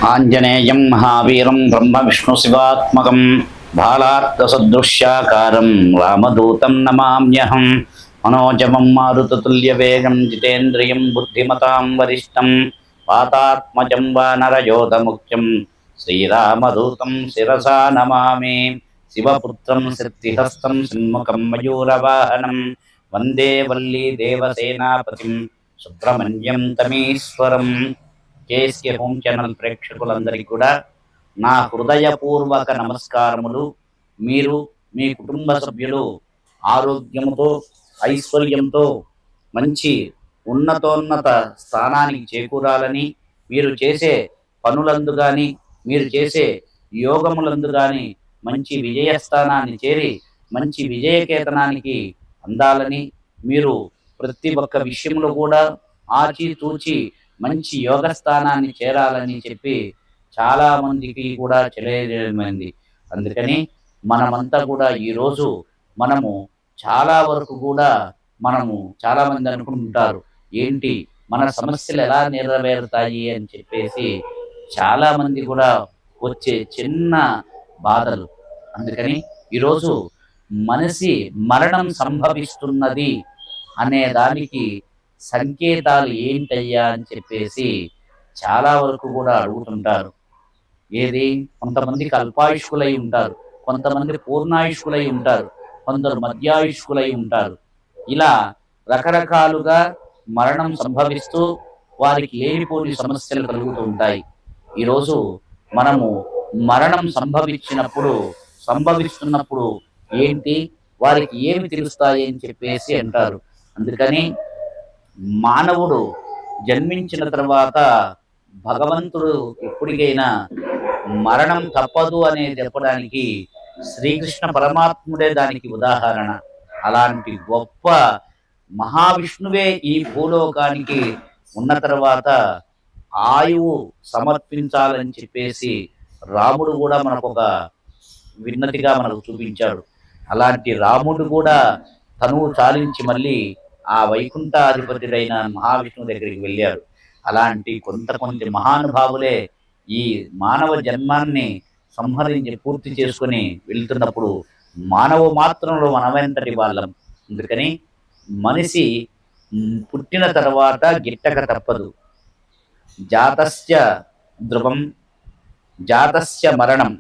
ఆంజనేయం మహావీరం బ్రహ్మ విష్ణు శివాత్మకం బాలార్థసదృశ్యాకారం రామదూతం నమామ్యహం మనోజవం మారుతతుల్యవేగం జితేంద్రియం బుద్ధిమతాం వరిష్టం వాతాత్మజం వానరయోధముఖ్యం శ్రీరామదూతం శిరసా నమామి శివపుత్రం శక్తిహస్తం షణ్ముఖం మయూరవాహనం వందే వల్లీ దేవసేనాపతిం సుబ్రహ్మణ్యం తమీశ్వరం. కేఎస్కే హోమ్ ఛానల్ ప్రేక్షకులందరికీ కూడా నా హృదయపూర్వక నమస్కారములు. మీరు మీ కుటుంబ సభ్యులు ఆరోగ్యంతో ఐశ్వర్యంతో మంచి ఉన్నతోన్నత స్థానానికి చేకూరాలని, మీరు చేసే పనులందు కానీ మీరు చేసే యోగములందు కానీ మంచి విజయస్థానాన్ని చేరి మంచి విజయకేతనానికి అందాలని, మీరు ప్రతి ఒక్క విషయంలో కూడా ఆచితూచి మంచి యోగ స్థానాన్ని చేరాలని చెప్పి చాలా మందికి కూడా తెలియజేయమైంది. అందుకని మనమంతా కూడా ఈరోజు మనము చాలా వరకు కూడా చాలా మంది అనుకుంటారు, ఏంటి మన సమస్యలు ఎలా నెరవేరుతాయి అని చెప్పేసి చాలా మంది కూడా వచ్చే చిన్న బాధలు. అందుకని ఈరోజు మనిషి మరణం సంభవిస్తున్నది అనే దానికి సంకేతాలు ఏంటయ్యా అని చెప్పేసి చాలా వరకు కూడా అడుగుతుంటారు. ఏది, కొంతమందికి అల్పాయుష్కులై ఉంటారు, కొంతమంది పూర్ణాయుష్కులై ఉంటారు, కొందరు మధ్యాయుష్కులై ఉంటారు. ఇలా రకరకాలుగా మరణం సంభవిస్తూ వారికి లేనిపోని సమస్యలు కలుగుతూ ఉంటాయి. ఈరోజు మనము మరణం సంభవిస్తున్నప్పుడు ఏంటి, వారికి ఏమి తెలుస్తాయి అని చెప్పేసి అంటారు. అందుకని మానవుడు జన్మించిన తర్వాత భగవంతుడు ఎప్పటికైనా మరణం తప్పదు అనేది చెప్పడానికి శ్రీకృష్ణ పరమాత్ముడే దానికి ఉదాహరణ. అలాంటి గొప్ప మహావిష్ణువే ఈ భూలోకానికి ఉన్న తర్వాత ఆయువు సమర్పించాలని చెప్పేసి రాముడు కూడా మనకు ఒక విన్నతిగా మనకు చూపించాడు. అలాంటి రాముడు కూడా తనువు చాలించి మళ్ళీ ఆ వైకుంఠాధిపతుడైన మహావిష్ణువు దగ్గరికి వెళ్ళారు. అలాంటి కొంత మహానుభావులే ఈ మానవ జన్మాన్ని సంహరించి పూర్తి చేసుకుని వెళ్తున్నప్పుడు మానవ మాత్రంలో మనమెంతటి వాళ్ళం. అందుకని మనిషి పుట్టిన తర్వాత గిట్టక తప్పదు. జాతస్య ధ్రువం జాతస్య మరణం,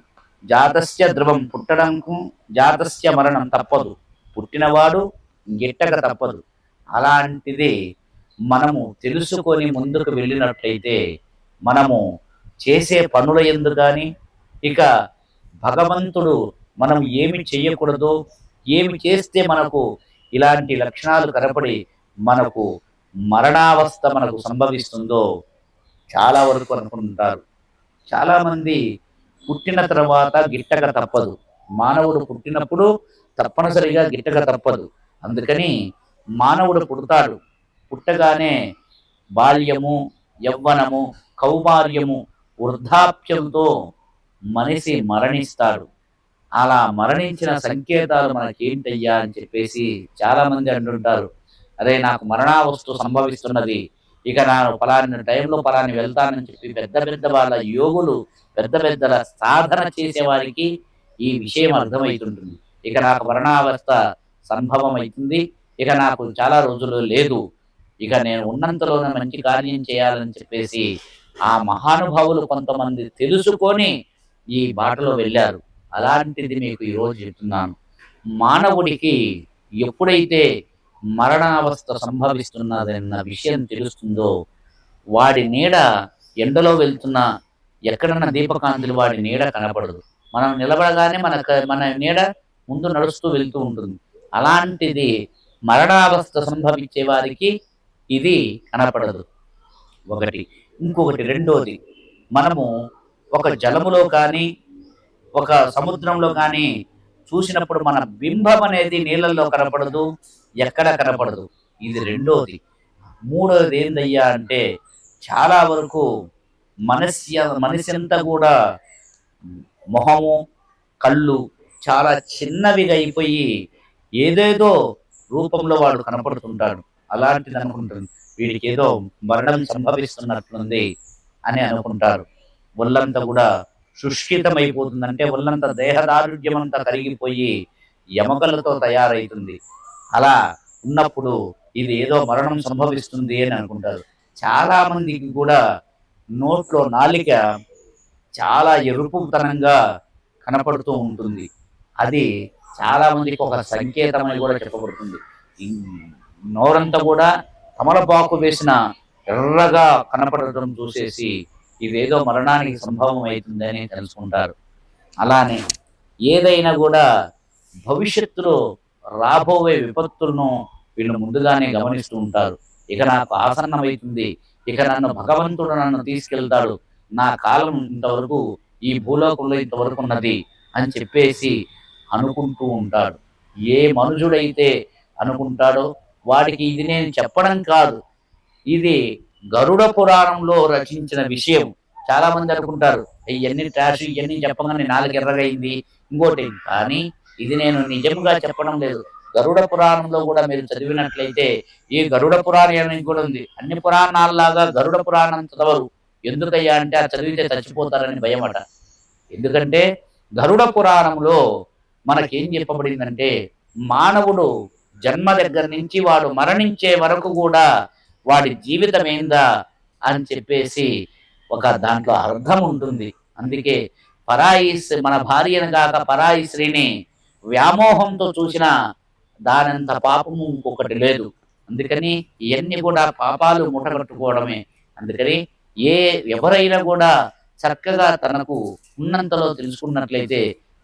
జాతస్య ధ్రువం పుట్టడంకు జాతస్య మరణం తప్పదు, పుట్టినవాడు గిట్టక తప్పదు. అలాంటిది మనము తెలుసుకొని ముందుకు వెళ్ళినట్లయితే మనము చేసే పనుల యందు కానీ, ఇక భగవంతుడు మనం ఏమి చేయకూడదో, ఏమి చేస్తే మనకు ఇలాంటి లక్షణాలు కనపడి మనకు మరణావస్థ మనకు సంభవిస్తుందో చాలా వరకు అనుకుంటారు. చాలామంది పుట్టిన తర్వాత గిట్టక తప్పదు, మానవుడు పుట్టినప్పుడు తప్పనిసరిగా గిట్టక తప్పదు. అందుకని మానవుడు పుడతాడు, పుట్టగానే బాల్యము, యవ్వనము, కౌమార్యము, వృద్ధాప్యంతో మనిషి మరణిస్తాడు. అలా మరణించిన సంకేతాలు మనకేంటయ్యా అని చెప్పేసి చాలా మంది అంటుంటారు, అదే నాకు మరణావస్థ సంభవిస్తున్నది, ఇక నా ఫలాని టైంలో ఫలాని వెళ్తానని చెప్పి పెద్ద వాళ్ళ యోగులు, పెద్దల సాధన చేసే వారికి ఈ విషయం అర్థమవుతుంటుంది. ఇక నాకు మరణావస్థ సంభవం అవుతుంది, ఇక నాకు చాలా రోజులు లేదు, ఇక నేను ఉన్నంతలోనే మంచి కార్యం చేయాలని చెప్పేసి ఆ మహానుభావులు కొంతమంది తెలుసుకొని ఈ బాటలో వెళ్ళారు. అలాంటిది మీకు ఈరోజు చెప్తున్నాను. మానవుడికి ఎప్పుడైతే మరణావస్థ సంభవిస్తున్నదన్న విషయం తెలుస్తుందో, వాడి నీడ ఎండలో వెళ్తున్న ఎక్కడన్నా దీపకాంతులు వాడి నీడ కనపడదు. మనం నిలబడగానే మన నీడ ముందు నడుస్తూ వెళ్తూ ఉంటుంది. అలాంటిది మరణావస్థ సంభవించే వారికి ఇది కనపడదు. ఒకటి. ఇంకొకటి, రెండోది, మనము ఒక జలములో కానీ ఒక సముద్రంలో కానీ చూసినప్పుడు మన బింబం అనేది నీళ్ళల్లో కనపడదు, ఎక్కడ కనపడదు. ఇది రెండోది. మూడోది ఏందయ్యా అంటే, చాలా వరకు మనిషి అంతా కూడా మొహము, కళ్ళు చాలా చిన్నవిగా అయిపోయి ఏదేదో రూపంలో వాడు కనపడుతుంటాడు. అలాంటిది అనుకుంటుంది, వీడికి ఏదో మరణం సంభవిస్తున్నట్లుంది అని అనుకుంటారు. ఒళ్ళంతా కూడా శుష్కితమైపోతుంది. అంటే ఒళ్ళంతా దేహదారుఢ్యం అంతా కరిగిపోయి ఎముకలతో తయారైతుంది. అలా ఉన్నప్పుడు ఇది ఏదో మరణం సంభవిస్తుంది అని అనుకుంటారు. చాలా మందికి కూడా నోట్లో నాలిక చాలా ఎరుపుతనంగా కనపడుతూ ఉంటుంది. అది చాలా మందికి ఒక సంకేతమని కూడా చెప్పబడుతుంది. నోరంతా కూడా తమలపాకు వేసిన ఎర్రగా కనపడటం చూసేసి ఇదేదో మరణానికి సంభవం అవుతుందని తెలుసుకుంటారు. అలానే ఏదైనా కూడా భవిష్యత్తులో రాబోయే విపత్తులను వీళ్ళు ముందుగానే గమనిస్తూ ఉంటారు. ఇక నాకు ఆసన్నమవుతుంది, ఇక భగవంతుడు నన్ను తీసుకెళ్తాడు, నా కాలం ఇంతవరకు ఈ భూలోకంలో ఇంతవరకు ఉన్నది అని చెప్పేసి అనుకుంటూ ఉంటాడు. ఏ మనుషుడైతే అనుకుంటాడో వాడికి ఇది నేను చెప్పడం కాదు, ఇది గరుడ పురాణంలో రచించిన విషయం. చాలా మంది అనుకుంటారు ఇవన్నీ ట్రాష్, ఇవన్నీ చెప్పగానే నాలుగు ఎర్రగైంది ఇంకోటి, కానీ ఇది నేను నిజంగా చెప్పడం లేదు. గరుడ పురాణంలో కూడా మీరు చదివినట్లయితే ఈ గరుడ పురాణం కూడా ఉంది. అన్ని పురాణాల్లాగా గరుడ పురాణం చదవరు. ఎందుకయ్యా అంటే ఆ చదివితే చచ్చిపోతారని భయమట. ఎందుకంటే గరుడ పురాణంలో మనకేం చెప్పబడిందంటే మానవుడు జన్మ దగ్గర నుంచి వాడు మరణించే వరకు కూడా వాడి జీవితం ఏందా అని చెప్పేసి ఒక దాంట్లో అర్థం ఉంటుంది. అందుకే పరాయి మన భార్యను కాక పరాయి స్త్రీని వ్యామోహంతో చూసిన దానంత పాపము ఇంకొకటి లేదు. అందుకని ఇవన్నీ కూడా పాపాలు మూటగట్టుకోవడమే. అందుకని ఎవరైనా కూడా చక్కగా తనకు ఉన్నంతలో తెలుసుకున్నట్లయితే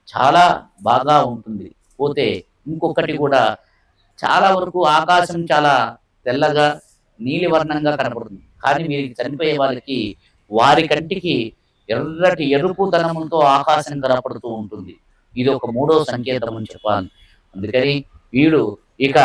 చాలా బాగా ఉంటుంది. పోతే ఇంకొకటి కూడా చాలా వరకు ఆకాశం చాలా తెల్లగా నీలివర్ణంగా కనపడుతుంది. కానీ మీరు చనిపోయే వాళ్ళకి వారి కంటికి ఎర్రటి ఎరుపుతనంతో ఆకాశం కనపడుతూ ఉంటుంది. ఇది ఒక మూడో సంకేతం అని చెప్పాలి. అందుకని వీడు ఇక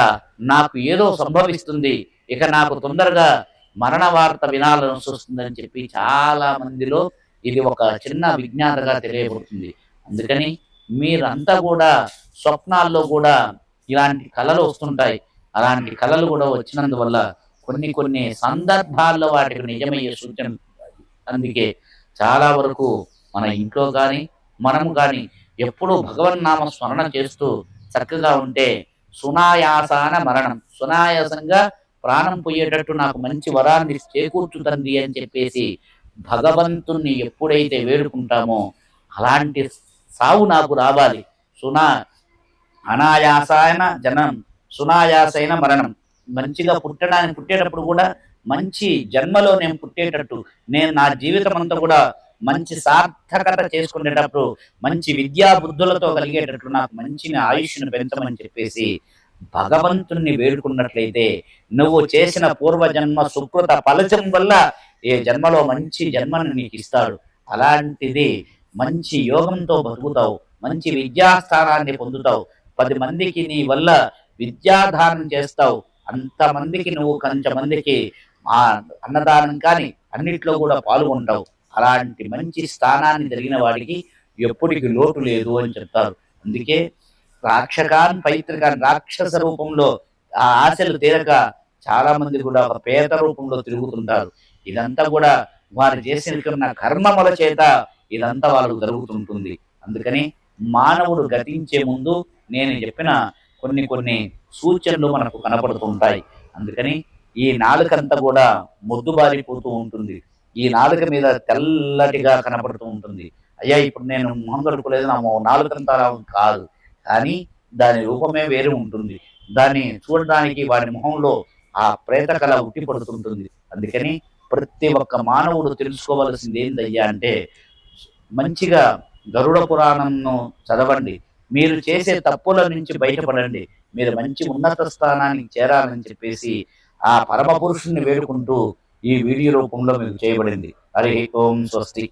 నాకు ఏదో సంభవిస్తుంది, ఇక నాకు తొందరగా మరణ వార్త వినాలని వస్తుందని చెప్పి చాలా మందిలో ఇది ఒక చిన్న విజ్ఞాతగా తెలియబడుతుంది. అందుకని మీరంతా కూడా స్వప్నాల్లో కూడా ఇలాంటి కళలు వస్తుంటాయి. అలాంటి కళలు కూడా వచ్చినందువల్ల కొన్ని సందర్భాల్లో వాటికి నిజమయ్యే సూచన. అందుకే చాలా వరకు మన ఇంట్లో కానీ మనము కానీ ఎప్పుడూ భగవన్నామ స్మరణ చేస్తూ చక్కగా ఉంటే సునాయాసాన మరణం, సునాయాసంగా ప్రాణం పోయేటట్టు నాకు మంచి వరాన్ని చేకూర్చుతుంది అని చెప్పేసి భగవంతుణ్ణి ఎప్పుడైతే వేడుకుంటామో అలాంటి సావు నాకు రావాలి. అనాయాసాయన జనం సునాయాసైన మరణం. మంచిగా పుట్టేటప్పుడు కూడా మంచి జన్మలో నేను పుట్టేటట్టు, నేను నా జీవితం అంతా కూడా మంచి సార్థకత చేసుకునేటప్పుడు మంచి విద్యా బుద్ధులతో కలిగేటట్లు నాకు మంచి ఆయుష్ను పెంచమని చెప్పేసి భగవంతుణ్ణి వేడుకున్నట్లయితే నువ్వు చేసిన పూర్వజన్మ సుకృత ఫలితం వల్ల ఏ జన్మలో మంచి జన్మను నీకు ఇస్తాడు. అలాంటిది మంచి యోగంతో బతుకుతావు, మంచి విద్యాస్థానాన్ని పొందుతావు, 10 మందికి నీ వల్ల విద్యాదానం చేస్తావు, అంతమందికి నువ్వు కొంతమందికి అన్నదానం కానీ అన్నిట్లో కూడా పాల్గొంటావు. అలాంటి మంచి స్థానాన్ని జరిగిన వాడికి ఎప్పటికి లోటు లేదు అని చెప్తారు. అందుకే రాక్షకాన్ పైత్రికాన్, రాక్షస రూపంలో ఆ ఆశలు తీరక చాలా మంది కూడా ఒక పేద రూపంలో తిరుగుతుంటారు. ఇదంతా కూడా వారు చేసిన కర్మముల చేత ఇదంతా వాళ్ళకు జరుగుతుంటుంది. అందుకని మానవుడు గతించే ముందు నేను చెప్పిన కొన్ని సూచనలు మనకు కనపడుతుంటాయి. అందుకని ఈ నాలుకంతా కూడా మొద్దుబారిపోతూ ఉంటుంది. ఈ నాలుక మీద తెల్లటిగా కనపడుతూ ఉంటుంది. అయ్యా ఇప్పుడు నేను మొహం కడుకోలేదు, నా నాలుకంతా కాదు, కానీ దాని రూపమే వేరే ఉంటుంది. దాన్ని చూడడానికి వాడి మొహంలో ఆ ప్రేత కళ ఉట్టి పడుతుంటుంది. అందుకని ప్రతి ఒక్క మానవుడు తెలుసుకోవలసింది ఏందయ్యా అంటే మంచిగా గరుడ పురాణంను చదవండి. మీరు చేసే తప్పుల నుంచి బయటపడండి, మీరు మంచి ఉన్నత స్థానానికి చేరాలని చెప్పేసి ఆ పరమ పురుషుణ్ణి వేడుకుంటూ ఈ వీడియో రూపంలో మీకు చేయబడింది. హరి ఓం స్వస్తి.